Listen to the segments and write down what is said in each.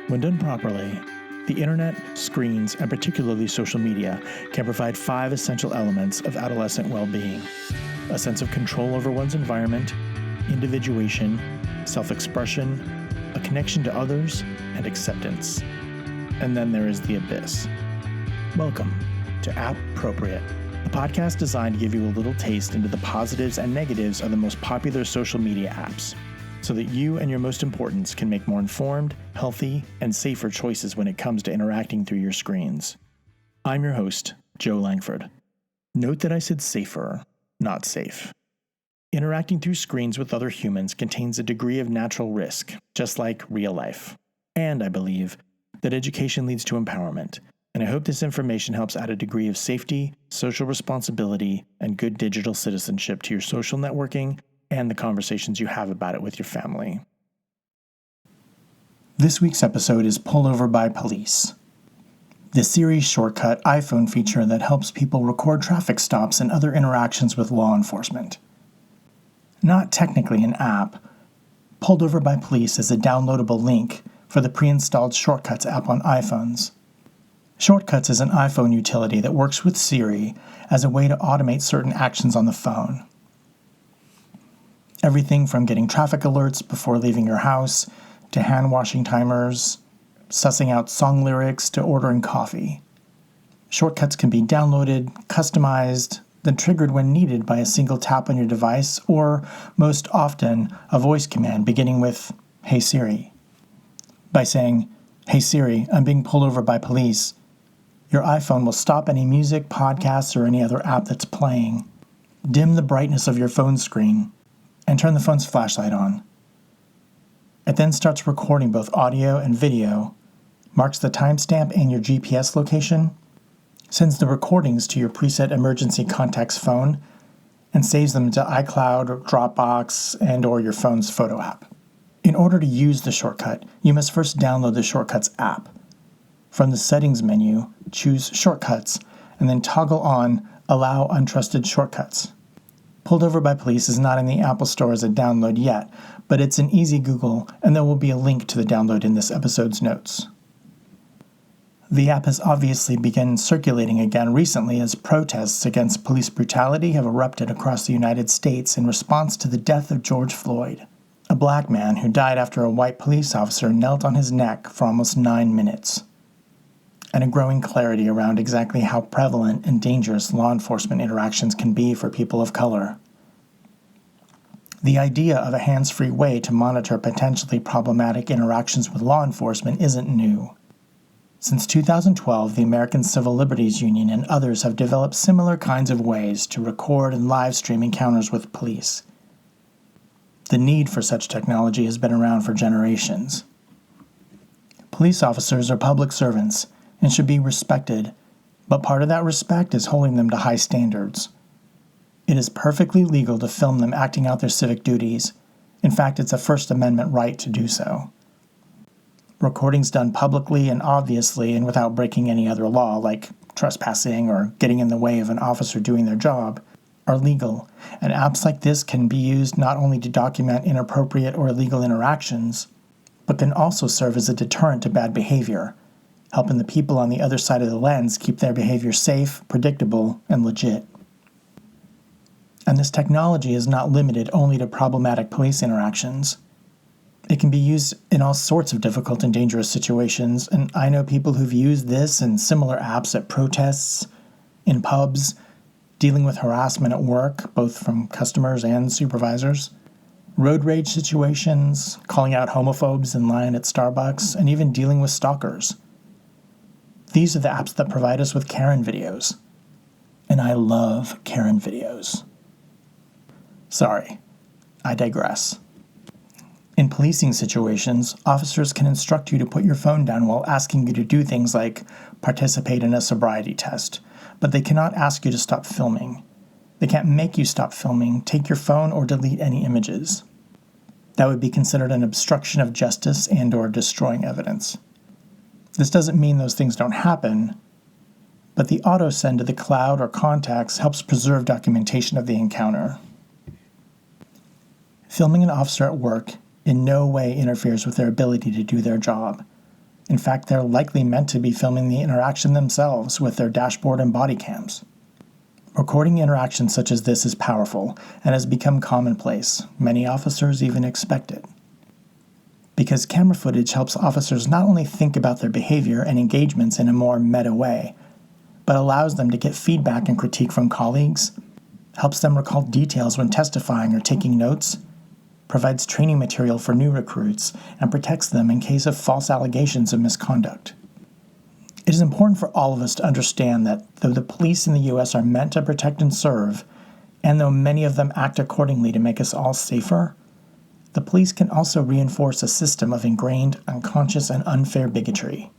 When done properly, the internet, screens, and particularly social media can provide 5 essential elements of adolescent well-being: a sense of control over one's environment, individuation, self-expression, a connection to others, and acceptance. And then there is the abyss. Welcome to App-Propriate, a podcast designed to give you a little taste into the positives and negatives of the most popular social media apps, so that you and your most importants can make more informed, healthy, and safer choices when it comes to interacting through your screens. I'm your host, Joe Langford. Note that I said safer, not safe. Interacting through screens with other humans contains a degree of natural risk, just like real life. And I believe that education leads to empowerment, and I hope this information helps add a degree of safety, social responsibility, and good digital citizenship to your social networking and the conversations you have about it with your family. This week's episode is Pulled Over by Police, the Siri shortcut iPhone feature that helps people record traffic stops and other interactions with law enforcement. Not technically an app, Pulled Over by Police is a downloadable link for the pre-installed Shortcuts app on iPhones. Shortcuts is an iPhone utility that works with Siri as a way to automate certain actions on the phone. Everything from getting traffic alerts before leaving your house, to hand-washing timers, sussing out song lyrics, to ordering coffee. Shortcuts can be downloaded, customized, then triggered when needed by a single tap on your device, or, most often, a voice command beginning with, "Hey Siri." By saying, "Hey Siri, I'm being pulled over by police," your iPhone will stop any music, podcasts, or any other app that's playing, dim the brightness of your phone screen, and turn the phone's flashlight on. It then starts recording both audio and video, marks the timestamp and your GPS location, sends the recordings to your preset emergency contacts phone, and saves them to iCloud or Dropbox and or your phone's photo app. In order to use the shortcut, you must first download the Shortcuts app. From the Settings menu, choose Shortcuts, and then toggle on Allow Untrusted Shortcuts. Pulled Over by Police is not in the Apple Store as a download yet, but it's an easy Google, and there will be a link to the download in this episode's notes. The app has obviously begun circulating again recently as protests against police brutality have erupted across the United States in response to the death of George Floyd, a black man who died after a white police officer knelt on his neck for almost 9 minutes, and a growing clarity around exactly how prevalent and dangerous law enforcement interactions can be for people of color. The idea of a hands-free way to monitor potentially problematic interactions with law enforcement isn't new. Since 2012, the American Civil Liberties Union and others have developed similar kinds of ways to record and live stream encounters with police. The need for such technology has been around for generations. Police officers are public servants and should be respected, but part of that respect is holding them to high standards. It is perfectly legal to film them acting out their civic duties. In fact, it's a First Amendment right to do so. Recordings done publicly and obviously and without breaking any other law, like trespassing or getting in the way of an officer doing their job, are legal, and apps like this can be used not only to document inappropriate or illegal interactions, but can also serve as a deterrent to bad behavior, helping the people on the other side of the lens keep their behavior safe, predictable, and legit. And this technology is not limited only to problematic police interactions. It can be used in all sorts of difficult and dangerous situations, and I know people who've used this and similar apps at protests, in pubs, dealing with harassment at work, both from customers and supervisors, road rage situations, calling out homophobes in line at Starbucks, and even dealing with stalkers. These are the apps that provide us with Karen videos. And I love Karen videos. Sorry, I digress. In policing situations, officers can instruct you to put your phone down while asking you to do things like participate in a sobriety test, but they cannot ask you to stop filming. They can't make you stop filming, take your phone, or delete any images. That would be considered an obstruction of justice and/or destroying evidence. This doesn't mean those things don't happen, but the auto send to the cloud or contacts helps preserve documentation of the encounter. Filming an officer at work in no way interferes with their ability to do their job. In fact, they're likely meant to be filming the interaction themselves with their dashboard and body cams. Recording interactions such as this is powerful and has become commonplace. Many officers even expect it. Because camera footage helps officers not only think about their behavior and engagements in a more meta way, but allows them to get feedback and critique from colleagues, helps them recall details when testifying or taking notes, provides training material for new recruits, and protects them in case of false allegations of misconduct. It is important for all of us to understand that though the police in the U.S. are meant to protect and serve, and though many of them act accordingly to make us all safer, the police can also reinforce a system of ingrained, unconscious, and unfair bigotry.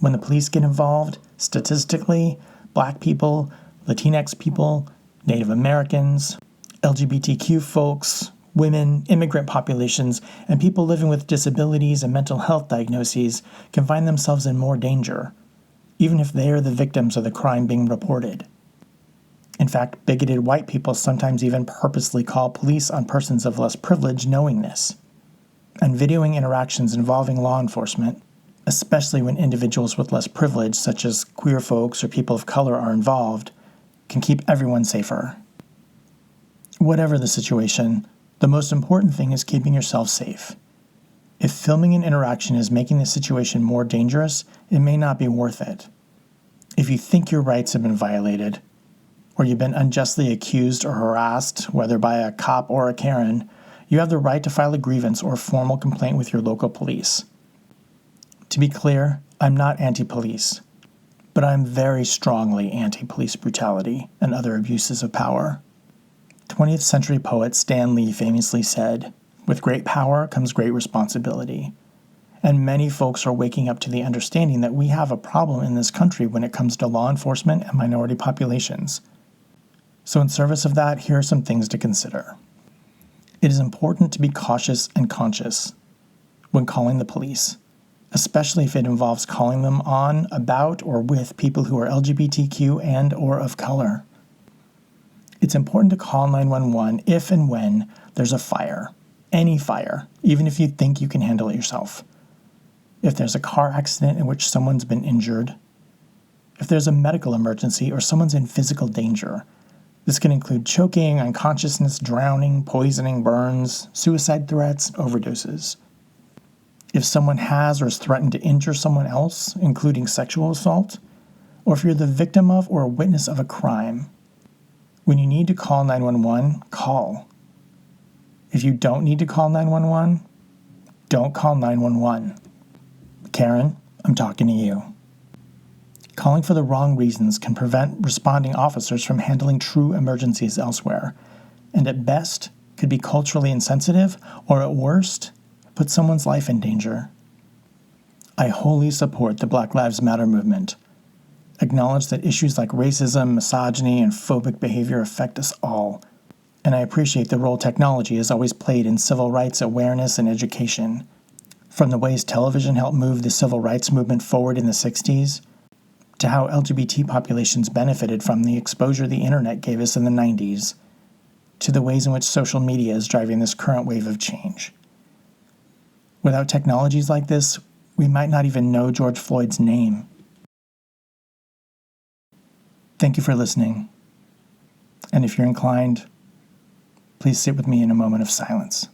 When the police get involved, statistically, Black people, Latinx people, Native Americans, LGBTQ folks, women, immigrant populations, and people living with disabilities and mental health diagnoses can find themselves in more danger, even if they are the victims of the crime being reported. In fact, bigoted white people sometimes even purposely call police on persons of less privilege knowing this. And videoing interactions involving law enforcement, especially when individuals with less privilege, such as queer folks or people of color, are involved, can keep everyone safer. Whatever the situation, the most important thing is keeping yourself safe. If filming an interaction is making the situation more dangerous, it may not be worth it. If you think your rights have been violated, or you've been unjustly accused or harassed, whether by a cop or a Karen, you have the right to file a grievance or formal complaint with your local police. To be clear, I'm not anti-police, but I'm very strongly anti-police brutality and other abuses of power. 20th century poet Stan Lee famously said, "With great power comes great responsibility." And many folks are waking up to the understanding that we have a problem in this country when it comes to law enforcement and minority populations. So in service of that, here are some things to consider. It is important to be cautious and conscious when calling the police, especially if it involves calling them on, about, or with people who are LGBTQ and or of color. It's important to call 911 if and when there's a fire, any fire, even if you think you can handle it yourself. If there's a car accident in which someone's been injured, if there's a medical emergency or someone's in physical danger. This can include choking, unconsciousness, drowning, poisoning, burns, suicide threats, overdoses. If someone has or is threatened to injure someone else, including sexual assault, or if you're the victim of or a witness of a crime. When you need to call 911, call. If you don't need to call 911, don't call 911. Karen, I'm talking to you. Calling for the wrong reasons can prevent responding officers from handling true emergencies elsewhere, and at best could be culturally insensitive, or at worst, put someone's life in danger. I wholly support the Black Lives Matter movement. Acknowledge that issues like racism, misogyny, and phobic behavior affect us all, and I appreciate the role technology has always played in civil rights awareness and education. From the ways television helped move the civil rights movement forward in the 60s, to how LGBT populations benefited from the exposure the internet gave us in the 90s, to the ways in which social media is driving this current wave of change. Without technologies like this, we might not even know George Floyd's name. Thank you for listening. And if you're inclined, please sit with me in a moment of silence.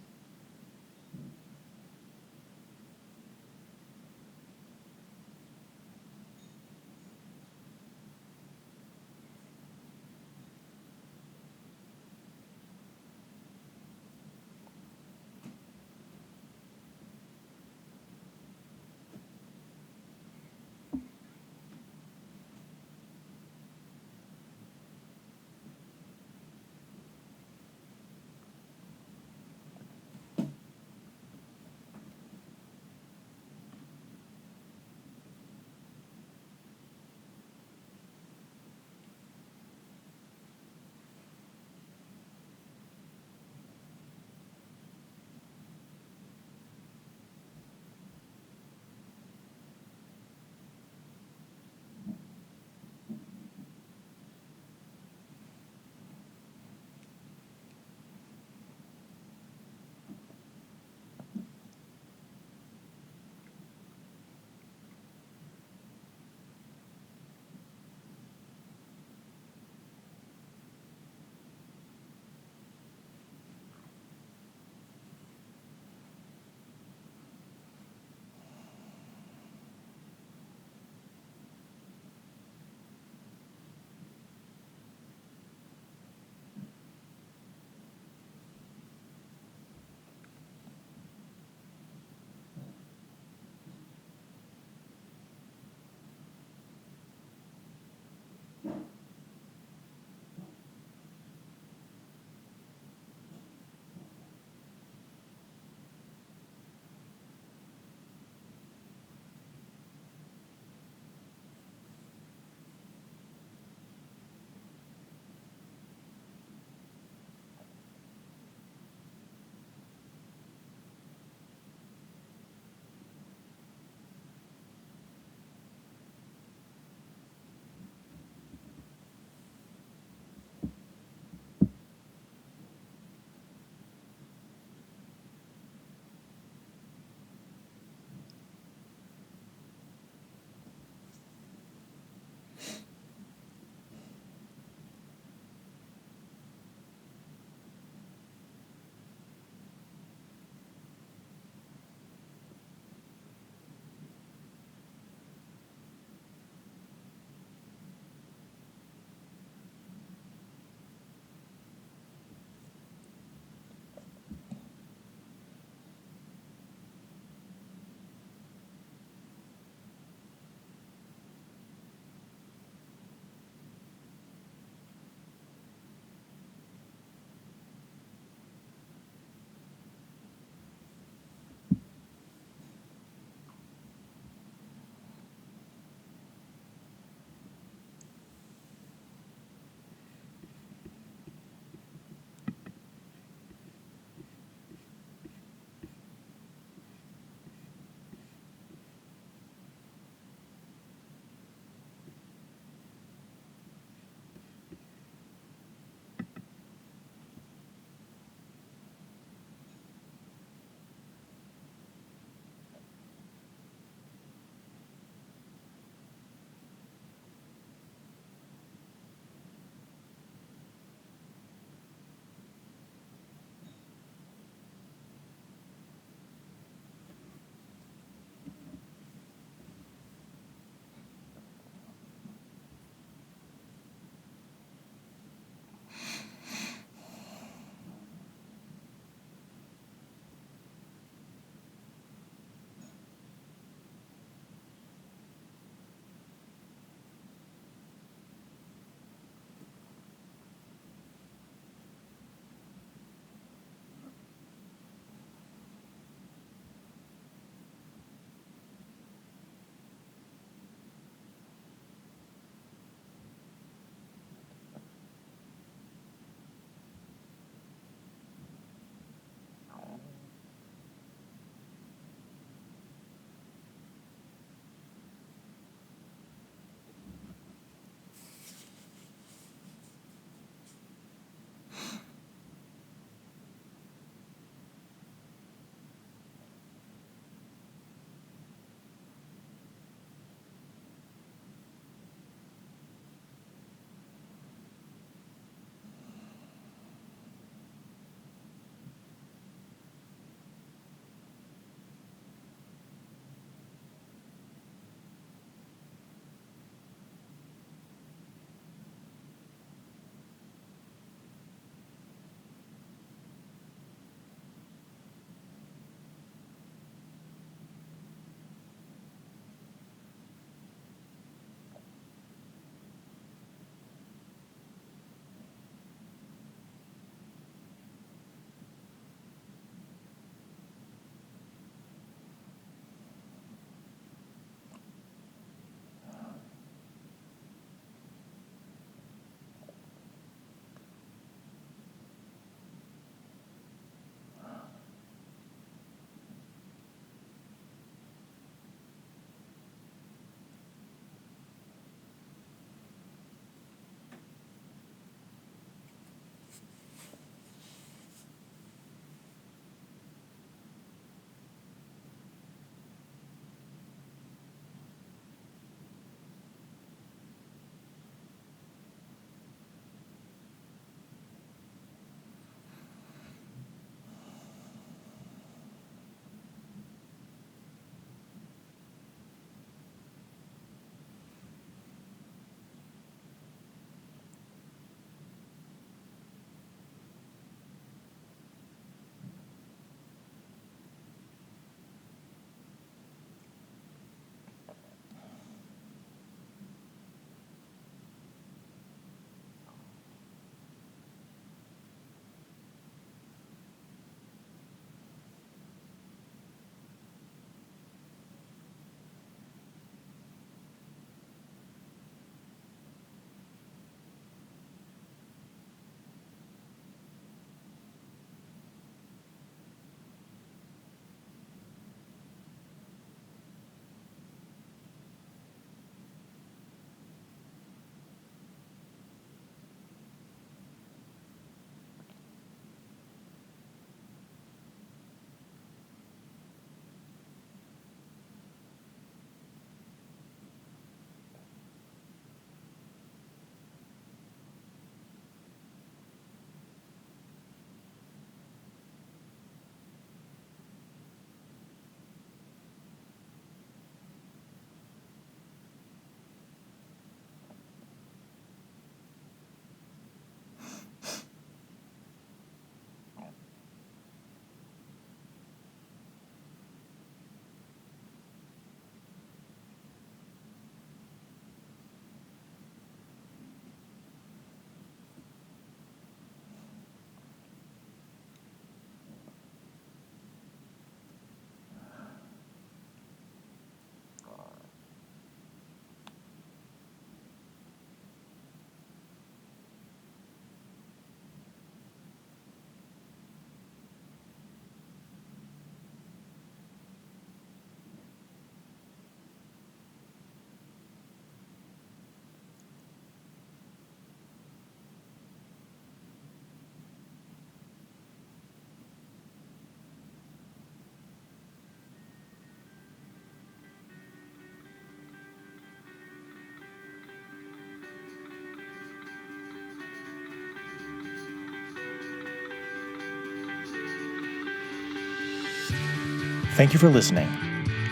Thank you for listening.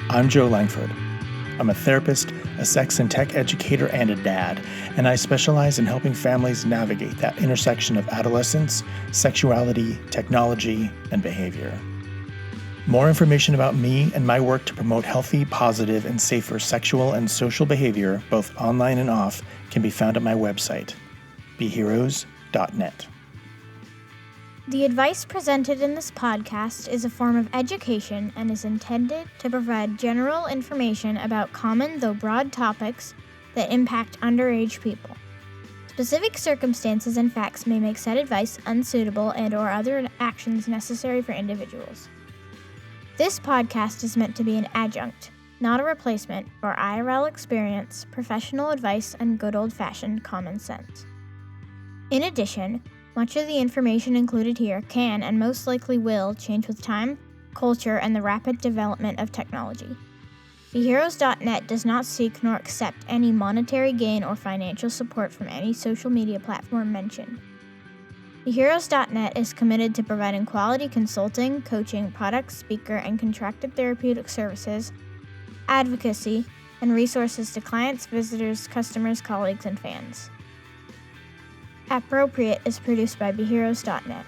I'm Joe Langford. I'm a therapist, a sex and tech educator, and a dad, and I specialize in helping families navigate that intersection of adolescence, sexuality, technology, and behavior. More information about me and my work to promote healthy, positive, and safer sexual and social behavior, both online and off, can be found at my website, beheroes.net. The advice presented in this podcast is a form of education and is intended to provide general information about common though broad topics that impact underage people. Specific circumstances and facts may make said advice unsuitable and/or other actions necessary for individuals. This podcast is meant to be an adjunct, not a replacement, for IRL experience, professional advice, and good old-fashioned common sense. In addition, much of the information included here can and most likely will change with time, culture, and the rapid development of technology. BeHeroes.net does not seek nor accept any monetary gain or financial support from any social media platform mentioned. BeHeroes.net is committed to providing quality consulting, coaching, product, speaker, and contracted therapeutic services, advocacy, and resources to clients, visitors, customers, colleagues, and fans. Appropriate is produced by BeHeroes.net.